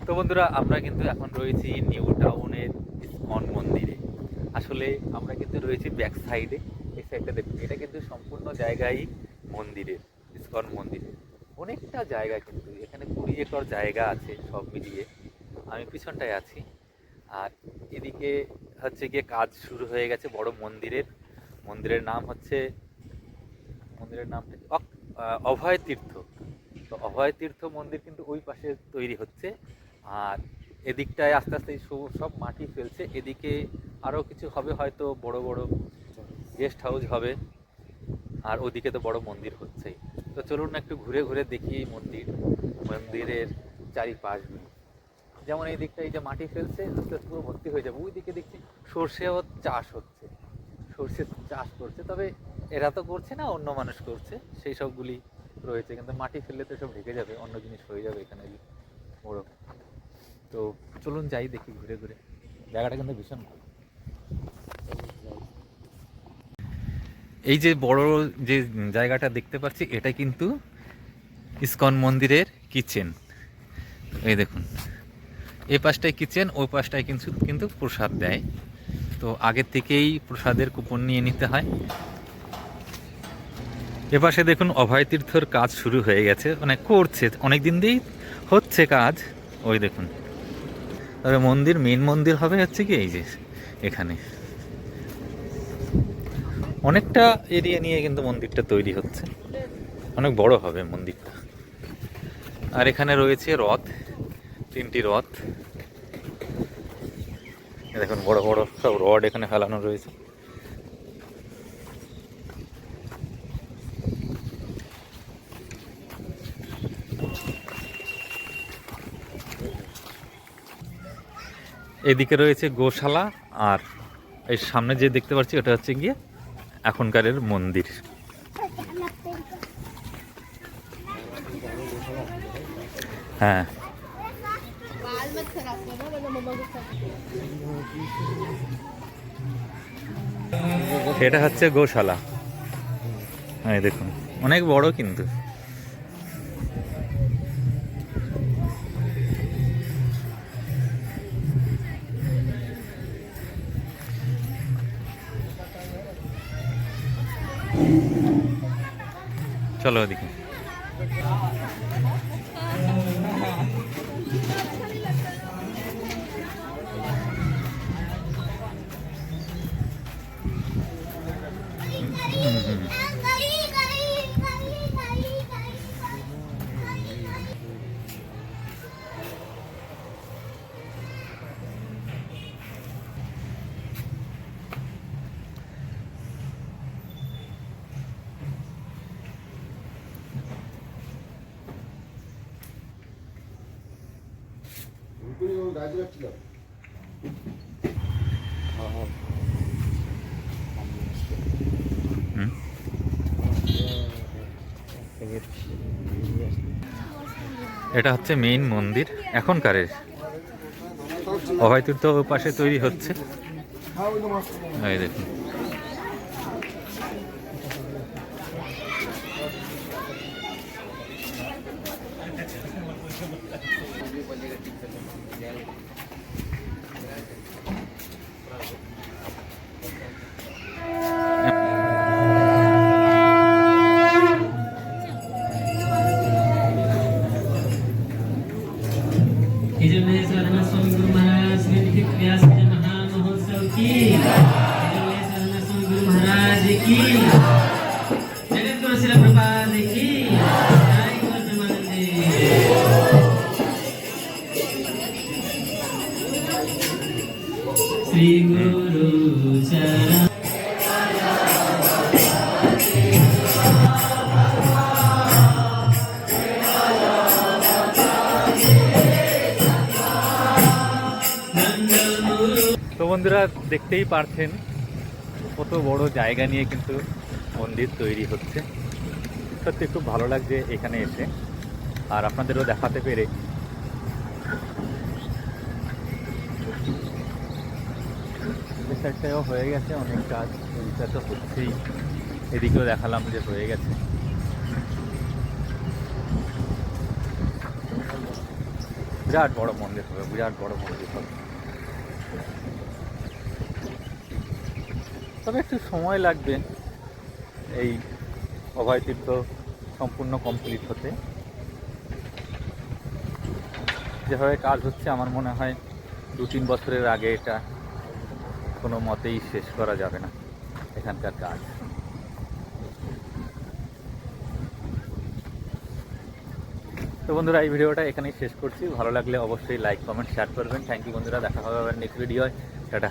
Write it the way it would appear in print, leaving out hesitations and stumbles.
তো বন্ধুরা, আমরা কিন্তু এখন রয়েছি নিউ টাউনের ইসকন মন্দিরে। আসলে আমরা কিন্তু রয়েছি ব্যাক সাইডে। এই সাইডটা দেখুন, এটা কিন্তু সম্পূর্ণ জায়গায় মন্দিরের, ইসকন মন্দিরের অনেকটা জায়গা, কিন্তু এখানে 20 একর জায়গা আছে সব মিলিয়ে। আমি পিছনটায় আছি। আর এদিকে হচ্ছে গিয়ে কাজ শুরু হয়ে গেছে বড় মন্দিরের। মন্দিরের নাম হচ্ছে, মন্দিরের নামটা কি? অভয় তীর্থ। তো অভয় তীর্থ মন্দির কিন্তু ওই পাশে তৈরি হচ্ছে। আর এদিকটায় আস্তে আস্তে সব মাটি ফেলছে। এদিকে আরও কিছু হবে, হয়তো বড় বড় গেস্ট হাউস হবে। আর ওদিকে তো বড় মন্দির হচ্ছেই। তো চলুন না একটু ঘুরে ঘুরে দেখি এই মন্দিরের চারিপাশ। যেমন এই দিকটা, এই যে মাটি ফেলছে, আস্তে আস্তে পুরো ভর্তি হয়ে যাবে। ওই দিকে দেখছি সর্ষেও চাষ হচ্ছে, সর্ষে চাষ করছে। তবে এরা তো করছে না, অন্য মানুষ করছে, সেই সবগুলি রয়েছে। কিন্তু মাটি ফেললে তো সব ঢেকে যাবে, অন্য জিনিস হয়ে যাবে এখানে বড়। তো চলুন যাই, দেখি ঘুরে ঘুরে। জায়গাটা কিন্তু ভীষণ ভালো। এই যে বড় যে জায়গাটা দেখতে পাচ্ছি, এটা কিন্তু ইসকন মন্দিরের কিচেন। এই দেখুন, এই পাশটায় কিচেন, ওই পাশটায় কিন্তু কিন্তু প্রসাদ দেয়। তো আগের থেকেই প্রসাদের কুপন নিয়ে নিতে হয়। এপাশে দেখুন অভয় তীর্থর কাজ শুরু হয়ে গেছে, মানে করছে, অনেক দিন দিয়েই হচ্ছে কাজ। ওই দেখুন, তবে মন্দির, মেন মন্দির হবে হচ্ছে কি এই যে এখানে। অনেকটা এরিয়া নিয়ে কিন্তু মন্দিরটা তৈরি হচ্ছে, অনেক বড় হবে মন্দিরটা। আর এখানে রয়েছে রথ, 3টি রথ। দেখুন বড় বড় সব রড এখানে ফেলানো রয়েছে। এদিকে রয়েছে গোশালা। আর এই সামনে যে দেখতে পাচ্ছি, ওটা হচ্ছে গিয়ে এখনকারের মন্দির। হ্যাঁ, এটা হচ্ছে গোশালা। হ্যাঁ দেখুন, অনেক বড় কিন্তু। চলো ওদিকে। এটা হচ্ছে মেইন মন্দির এখনকারের। অভয় তীর্থ পাশে তৈরি হচ্ছে। এই দেখুন, स्वामी गुरु महाराज श्री लिखित व्यास जी महामहोत्सव की, स्वामी गुरु महाराज की, जगत गुरु श्री प्रभुपाद की, जय गुरु ब्रह्मानंद। श्री गुरु चरण তো বন্ধুরা, দেখতেই পারছেন কত বড় জায়গা নিয়ে কিন্তু মন্দির তৈরি হচ্ছে। সত্যি খুব ভালো লাগছে এখানে এসে, আর আপনাদেরও দেখাতে পেরে। এই সাইডটাও হয়ে গেছে অনেক কাজ, এদিকটা তো হচ্ছেই। এদিকেও দেখালাম যে হয়ে গেছে। বিরাট বড় মন্দির হবে, বিরাট বড় মন্দির হবে। তবে একটু সময় লাগবে এই অভয় তীর্থ সম্পূর্ণ কমপ্লিট হতে। যেভাবে কাজ হচ্ছে আমার মনে হয় 2-3 বছরের আগে এটা কোনো মতেই শেষ করা যাবে না এখানকার কাজ। তো বন্ধুরা, এই ভিডিওটা এখানেই শেষ করছি। ভালো লাগলে অবশ্যই লাইক, কমেন্ট, শেয়ার করবেন। থ্যাংক ইউ বন্ধুরা, দেখা হবে আবার নেক্সট ভিডিও। টাটা।